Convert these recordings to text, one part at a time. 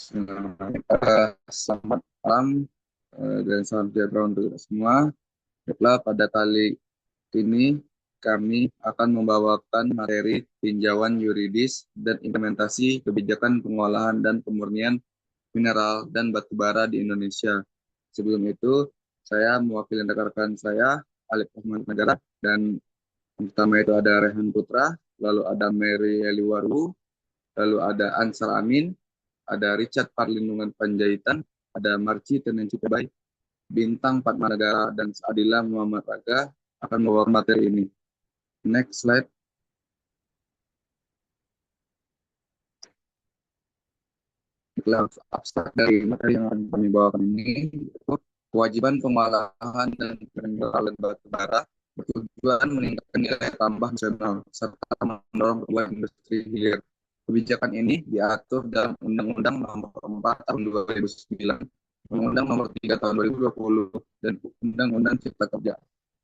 Selamat malam dan salam sejahtera untuk kita semua. Baiklah, pada kali ini kami akan membawakan materi tinjauan yuridis dan implementasi kebijakan pengolahan dan pemurnian mineral dan batu bara di Indonesia. Sebelum itu, saya mewakili rekan-rekan saya, Alif Ahmad Negara, dan yang pertama itu ada Rehan Putra, lalu ada Mary Eliwaru, lalu ada Ansar Amin, ada Richard Parlindungan Panjaitan, ada Marci Tenenci Tebai, Bintang Padmanegara, dan Adila Muhammad Raga akan membawa materi ini. Next slide. Abstrak dari materi yang akan kami bawakan ini, yaitu kewajiban pengolahan dan pengelolaan batu bara bertujuan meningkatkan nilai tambah nasional serta mendorong pertumbuhan industri hilir. Kebijakan ini diatur dalam Undang-Undang Nomor 4 Tahun 2009, Undang-Undang Nomor 3 Tahun 2020, dan Undang-Undang Cipta Kerja.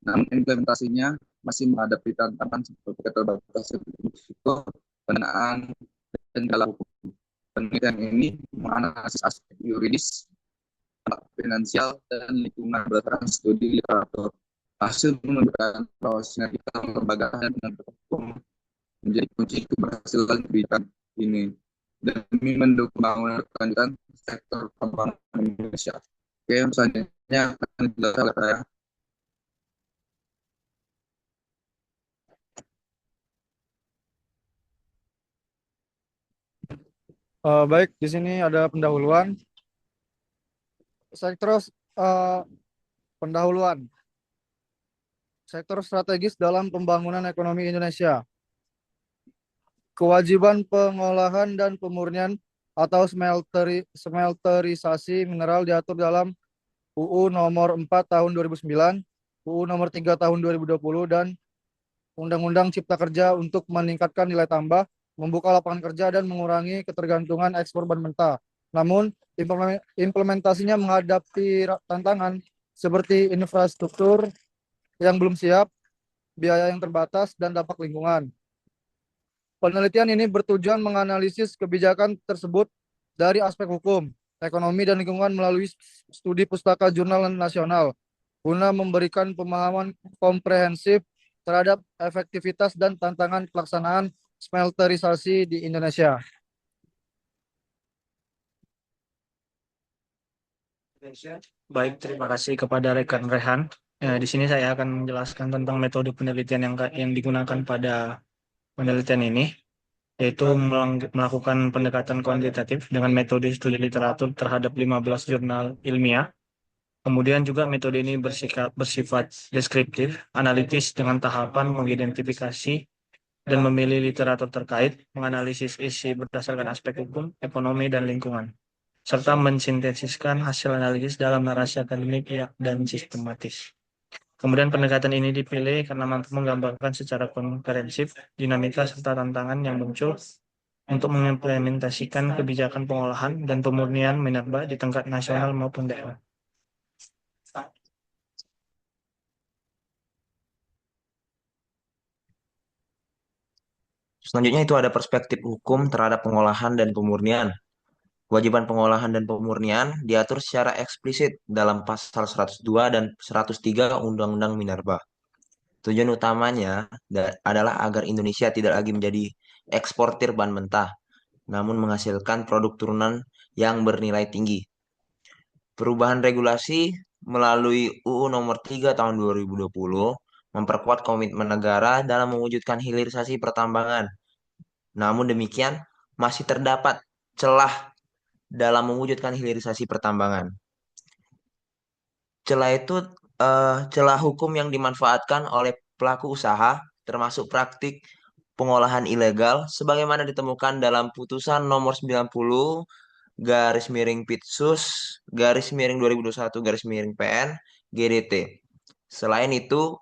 Namun implementasinya masih menghadapi tantangan seperti keterbatasan risiko, pendanaan, dan dalam hukum. Penelitian ini menganalisis aspek yuridis, finansial, dan lingkungan berdasarkan studi literatur. Hasil menunjukkan bahwa sinergitas kelembagaan dan hukum menjadi kunci keberhasilan kebijakan ini demi mendukung pembangunan berkelanjutan sektor pembangunan Indonesia. Oke, selanjutnya akan dijelaskan oleh saya. Baik, di sini ada pendahuluan. Sektor eh, pendahuluan. Sektor strategis dalam pembangunan ekonomi Indonesia. Kewajiban pengolahan dan pemurnian atau smelterisasi mineral diatur dalam UU Nomor 4 Tahun 2009, UU Nomor 3 Tahun 2020, dan Undang-Undang Cipta Kerja untuk meningkatkan nilai tambah, membuka lapangan kerja, dan mengurangi ketergantungan ekspor bahan mentah. Namun, implementasinya menghadapi tantangan seperti infrastruktur yang belum siap, biaya yang terbatas, dan dampak lingkungan. Penelitian ini bertujuan menganalisis kebijakan tersebut dari aspek hukum, ekonomi, dan lingkungan melalui studi pustaka jurnal nasional, guna memberikan pemahaman komprehensif terhadap efektivitas dan tantangan pelaksanaan smelterisasi di Indonesia. Baik, terima kasih kepada rekan Rehan. Di sini saya akan menjelaskan tentang metode penelitian yang digunakan pada penelitian ini, yaitu melakukan pendekatan kuantitatif dengan metode studi literatur terhadap 15 jurnal ilmiah. Kemudian juga metode ini bersifat deskriptif, analitis dengan tahapan mengidentifikasi dan memilih literatur terkait, menganalisis isi berdasarkan aspek hukum, ekonomi, dan lingkungan, serta mensintesiskan hasil analisis dalam narasi akademik dan sistematis. Kemudian pendekatan ini dipilih karena mampu menggambarkan secara komprehensif dinamika serta tantangan yang muncul untuk mengimplementasikan kebijakan pengolahan dan pemurnian minerba di tingkat nasional maupun daerah. Selanjutnya itu ada perspektif hukum terhadap pengolahan dan pemurnian. Kewajiban pengolahan dan pemurnian diatur secara eksplisit dalam pasal 102 dan 103 Undang-Undang Minerba. Tujuan utamanya adalah agar Indonesia tidak lagi menjadi eksportir bahan mentah, namun menghasilkan produk turunan yang bernilai tinggi. Perubahan regulasi melalui UU Nomor 3 Tahun 2020 memperkuat komitmen negara dalam mewujudkan hilirisasi pertambangan. Namun demikian, masih terdapat celah dalam mewujudkan hilirisasi pertambangan. Celah itu celah hukum yang dimanfaatkan oleh pelaku usaha, termasuk praktik pengolahan ilegal, sebagaimana ditemukan dalam putusan nomor 90 garis miring Pitsus garis miring 2021 garis miring PN GDT. Selain itu,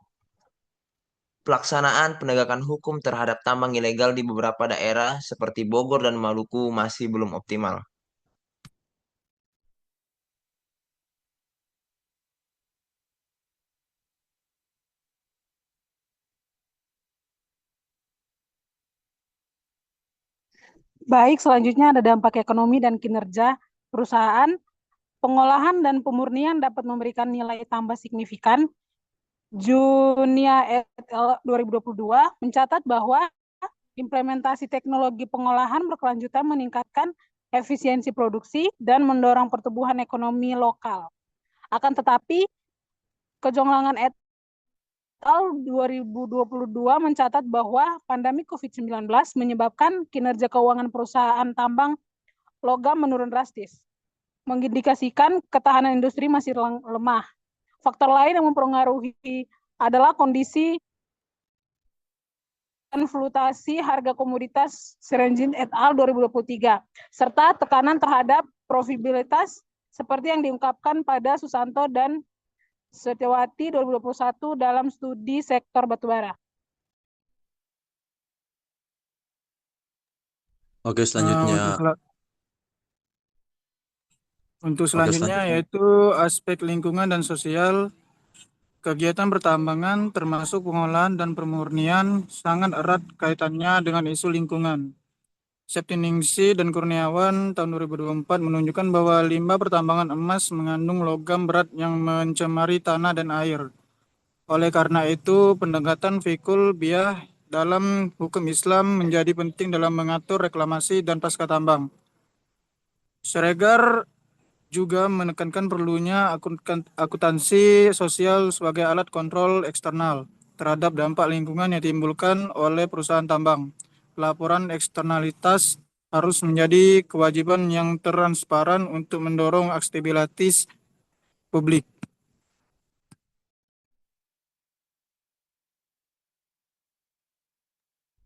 pelaksanaan penegakan hukum terhadap tambang ilegal di beberapa daerah seperti Bogor dan Maluku masih belum optimal. Baik, selanjutnya ada dampak ekonomi dan kinerja perusahaan, pengolahan dan pemurnian dapat memberikan nilai tambah signifikan. Junia et al. 2022 mencatat bahwa implementasi teknologi pengolahan berkelanjutan meningkatkan efisiensi produksi dan mendorong pertumbuhan ekonomi lokal. Akan tetapi, Kejonglangan et al. 2022 mencatat bahwa pandemi COVID-19 menyebabkan kinerja keuangan perusahaan tambang logam menurun drastis, mengindikasikan ketahanan industri masih lemah. Faktor lain yang mempengaruhi adalah kondisi dan fluktuasi harga komoditas Serenjin et al. 2023, serta tekanan terhadap profitabilitas seperti yang diungkapkan pada Susanto dan Setiawati 2021 dalam studi sektor batubara. Oke, selanjutnya. Untuk selanjutnya yaitu aspek lingkungan dan sosial. Kegiatan pertambangan termasuk pengolahan dan pemurnian sangat erat kaitannya dengan isu lingkungan. Septiningsih dan Kurniawan tahun 2024 menunjukkan bahwa limbah pertambangan emas mengandung logam berat yang mencemari tanah dan air. Oleh karena itu, pendekatan fikul biyah dalam hukum Islam menjadi penting dalam mengatur reklamasi dan pasca tambang. Siregar juga menekankan perlunya akuntansi sosial sebagai alat kontrol eksternal terhadap dampak lingkungan yang ditimbulkan oleh perusahaan tambang. Laporan eksternalitas harus menjadi kewajiban yang transparan untuk mendorong aksesibilitas publik.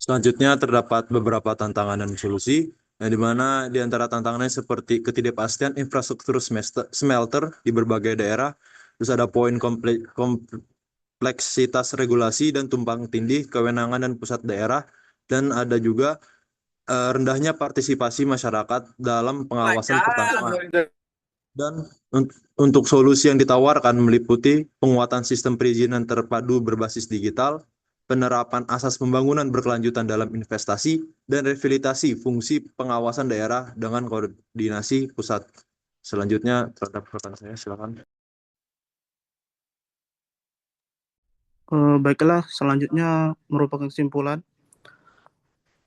Selanjutnya terdapat beberapa tantangan dan solusi, di mana di antara tantangannya seperti ketidakpastian infrastruktur smelter di berbagai daerah, terus ada poin kompleksitas regulasi dan tumpang tindih kewenangan dan pusat daerah, dan ada juga rendahnya partisipasi masyarakat dalam pengawasan pertambangan. Dan untuk solusi yang ditawarkan meliputi penguatan sistem perizinan terpadu berbasis digital, penerapan asas pembangunan berkelanjutan dalam investasi, dan revitalisasi fungsi pengawasan daerah dengan koordinasi pusat. Selanjutnya terhadap rekan saya, silakan. Baiklah, selanjutnya merupakan kesimpulan.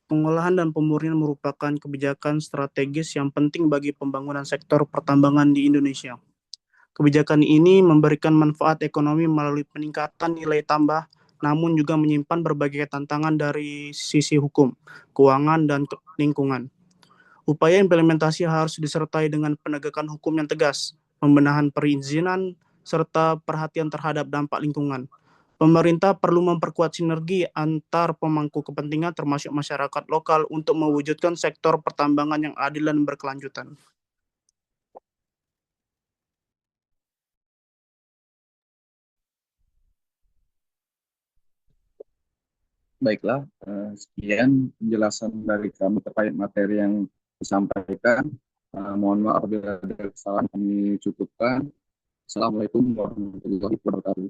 Pengolahan dan pemurnian merupakan kebijakan strategis yang penting bagi pembangunan sektor pertambangan di Indonesia. Kebijakan ini memberikan manfaat ekonomi melalui peningkatan nilai tambah, namun juga menyimpan berbagai tantangan dari sisi hukum, keuangan, dan lingkungan. Upaya implementasi harus disertai dengan penegakan hukum yang tegas, pembenahan perizinan, serta perhatian terhadap dampak lingkungan. Pemerintah perlu memperkuat sinergi antar pemangku kepentingan termasuk masyarakat lokal untuk mewujudkan sektor pertambangan yang adil dan berkelanjutan. Baiklah, sekian penjelasan dari kami terkait materi yang disampaikan. Mohon maaf apabila ada kesalahan, kami cukupkan. Assalamualaikum warahmatullahi wabarakatuh.